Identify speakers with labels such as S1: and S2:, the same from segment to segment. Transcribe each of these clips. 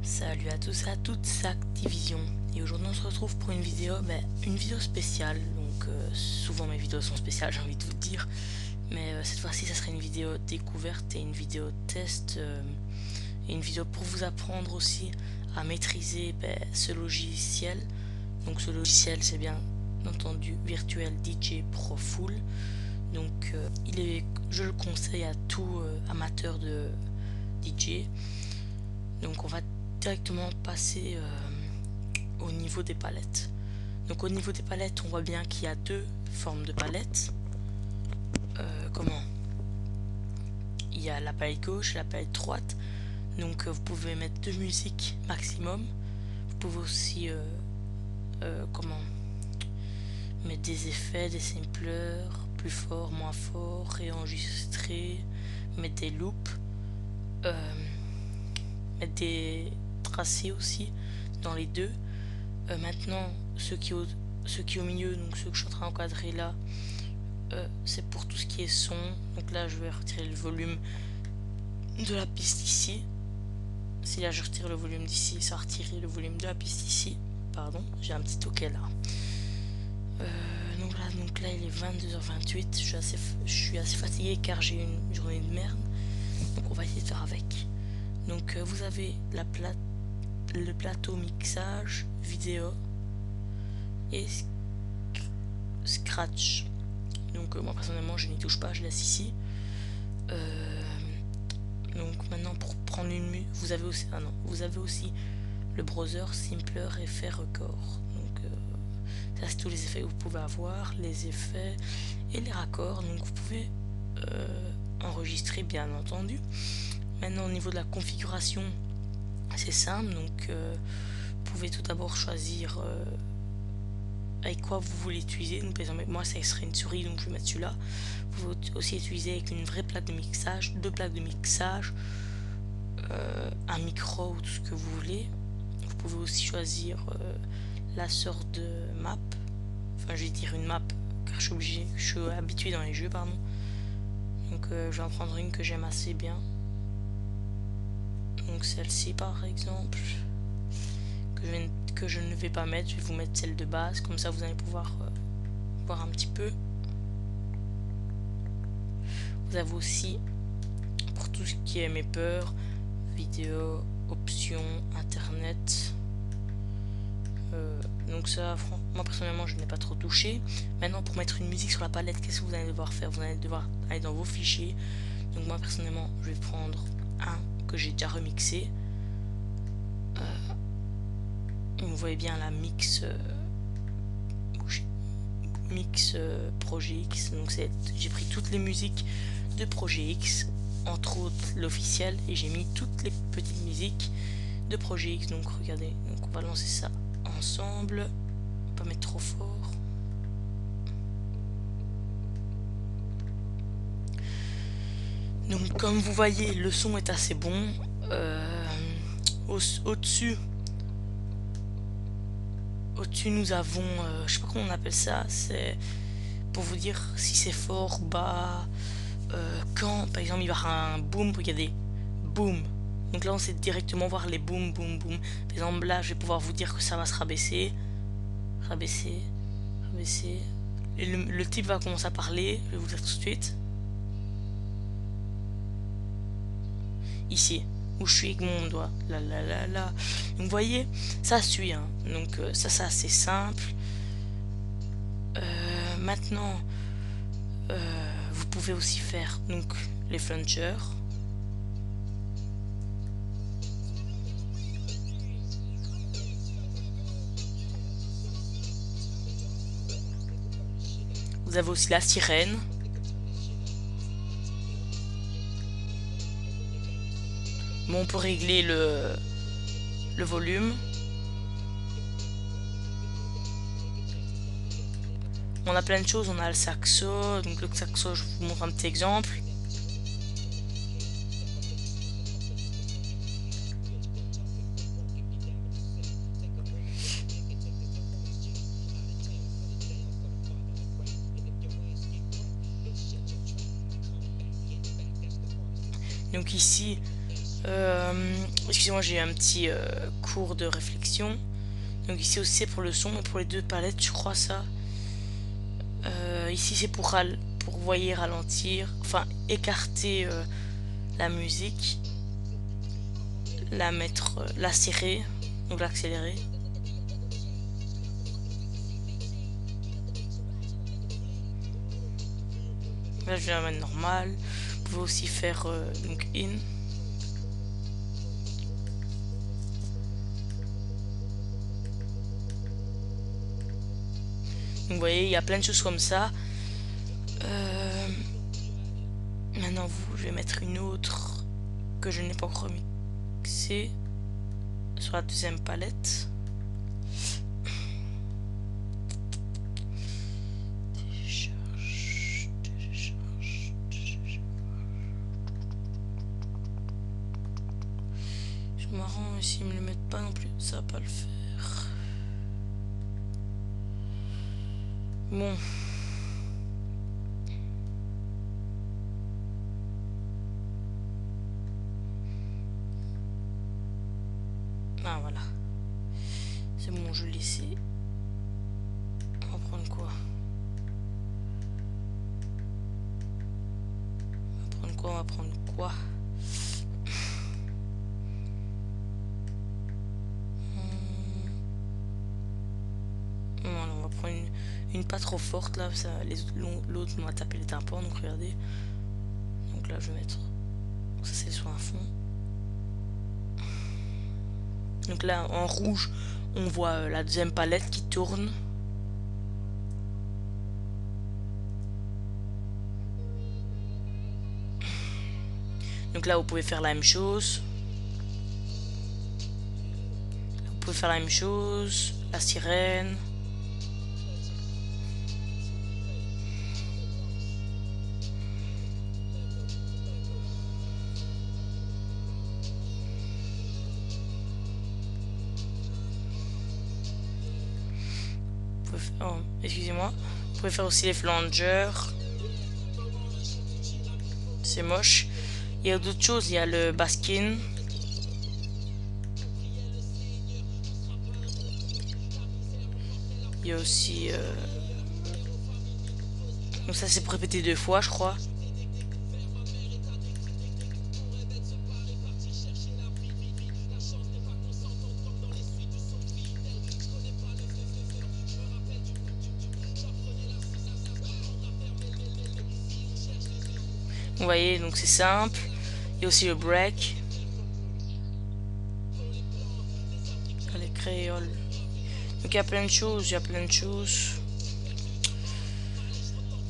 S1: Salut à tous et à toutes, c'est Activision et aujourd'hui on se retrouve pour une vidéo spéciale. Donc souvent mes vidéos sont spéciales, j'ai envie de vous dire, mais cette fois-ci ça serait une vidéo découverte et une vidéo test et une vidéo pour vous apprendre aussi à maîtriser ce logiciel. Donc ce logiciel, c'est bien entendu Virtual DJ Pro Full. Donc je le conseille à tout amateur de DJ. Donc on va directement passer au niveau des palettes. Donc au niveau des palettes, on voit bien qu'il y a deux formes de palettes. Comment Il y a la palette gauche et la palette droite. Donc vous pouvez mettre deux musiques maximum. Vous pouvez aussi mettre des effets, des samplers, plus fort, moins fort, réenregistrer, mettre des loops, mettre des tracés aussi dans les deux. Maintenant, ceux qui au milieu, donc ceux que je suis en train d'encadrer là, c'est pour tout ce qui est son. Donc là, je vais retirer le volume de la piste ici. Si là je retire le volume d'ici, ça va retirer le volume de la piste ici. Pardon, j'ai un petit ok là. Donc là il est 22h28. Je suis assez fatigué car j'ai eu une journée de merde. Donc on va essayer de faire avec. Donc vous avez le plateau mixage, vidéo et scratch. Donc moi personnellement je n'y touche pas, je laisse ici. Donc maintenant pour prendre vous avez aussi le browser Simpler Effet Record. Donc ça c'est tous les effets que vous pouvez avoir, les effets et les raccords. Donc vous pouvez enregistrer bien entendu. Maintenant au niveau de la configuration, c'est simple. Donc vous pouvez tout d'abord choisir avec quoi vous voulez utiliser. Donc par exemple moi ça serait une souris, donc je vais mettre celui-là. Vous pouvez aussi utiliser avec une vraie plaque de mixage, deux plaques de mixage, un micro ou tout ce que vous voulez. Vous pouvez aussi choisir la sorte de map, enfin je vais dire une map car je suis habitué dans les jeux, pardon. Donc je vais en prendre une que j'aime assez bien, donc celle-ci par exemple, que je ne vais pas mettre. Je vais vous mettre celle de base, comme ça vous allez pouvoir voir un petit peu. Vous avez aussi pour tout ce qui est mes peurs, vidéo, options, internet. Donc ça, moi personnellement je n'ai pas trop touché. Maintenant pour mettre une musique sur la palette, qu'est-ce que vous allez devoir faire? Vous allez devoir aller dans vos fichiers. Donc moi personnellement je vais prendre un que j'ai déjà remixé. Vous voyez bien la mix Projet X. Donc j'ai pris toutes les musiques de Projet X, entre autres l'officiel, et j'ai mis toutes les petites musiques de Projet X. Donc regardez, donc on va lancer ça ensemble, pas mettre trop fort. Donc comme vous voyez, le son est assez bon. Au-dessus nous avons je sais pas comment on appelle ça, c'est pour vous dire si c'est fort, bas, quand par exemple il va y avoir un boom, regardez, boom. Donc là on sait directement voir les boom boom boom. Par exemple là je vais pouvoir vous dire que ça va se rabaisser, rabaisser, rabaisser. Et le type va commencer à parler, je vais vous le dire tout de suite. Ici, où je suis avec mon doigt, là. Donc vous voyez, ça suit, hein. Donc ça c'est assez simple. Maintenant, vous pouvez aussi faire donc les flungers. Vous avez aussi la sirène. Bon, on peut régler le volume. On a plein de choses, on a le saxo. Donc le saxo, je vous montre un petit exemple. Donc ici Excusez-moi, j'ai eu un petit cours de réflexion. Donc ici aussi c'est pour le son, mais pour les deux palettes, je crois ça. Ici c'est pour voyer ralentir, enfin écarter la musique, la mettre, la serrer, donc l'accélérer. Là je vais la mettre normale. Vous pouvez aussi faire donc in. Donc vous voyez, il y a plein de choses comme ça. Maintenant je vais mettre une autre que je n'ai pas encore mixée sur la deuxième palette. C'est marrant, s'ils me le mettent pas non plus, ça va pas le faire. Bon. Ah voilà. C'est bon, je l'ai sais. On va prendre quoi? On va prendre quoi? Voilà, on va prendre une pas trop forte là, l'autre m'a tapé les tympans, donc regardez. Donc là je vais mettre, donc ça c'est sur un fond. Donc là en rouge on voit la deuxième palette qui tourne. Donc là vous pouvez faire la même chose. Vous pouvez faire la même chose, la sirène. Oh, excusez-moi. Vous pouvez faire aussi les flangers. C'est moche. Il y a d'autres choses. Il y a le baskin. Il y a aussi... Donc ça c'est pour répéter 2 fois je crois. Vous voyez, donc c'est simple. Il y a aussi le break. Les créoles. Donc il y a plein de choses,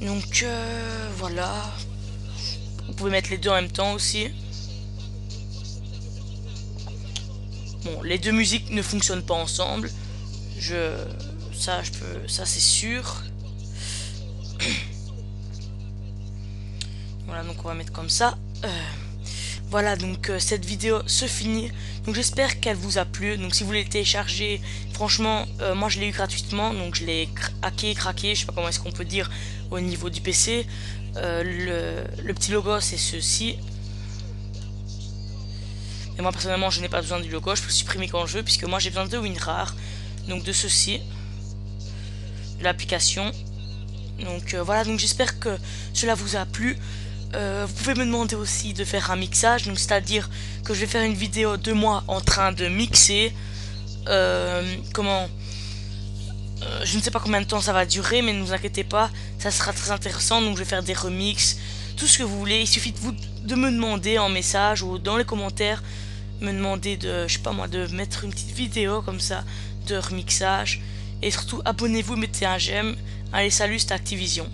S1: Donc voilà. Vous pouvez mettre les deux en même temps aussi. Bon, les deux musiques ne fonctionnent pas ensemble. Ça c'est sûr. Voilà, donc on va mettre comme ça. Voilà, donc cette vidéo se finit. Donc j'espère qu'elle vous a plu. Donc si vous voulez télécharger, franchement, moi je l'ai eu gratuitement. Donc je l'ai hacké, craqué, je sais pas comment est-ce qu'on peut dire au niveau du PC. Le petit logo c'est ceci. Et moi personnellement je n'ai pas besoin du logo, je peux le supprimer quand je veux. Puisque moi j'ai besoin de WinRAR. Donc de ceci. De l'application. Donc voilà, donc j'espère que cela vous a plu. Vous pouvez me demander aussi de faire un mixage, donc c'est-à-dire que je vais faire une vidéo de moi en train de mixer. Je ne sais pas combien de temps ça va durer, mais ne vous inquiétez pas, ça sera très intéressant. Donc je vais faire des remixes, tout ce que vous voulez. Il suffit de me demander en message ou dans les commentaires, me demander de, je sais pas moi, de mettre une petite vidéo comme ça de remixage. Et surtout abonnez-vous, mettez un j'aime. Allez, salut, c'était Activision.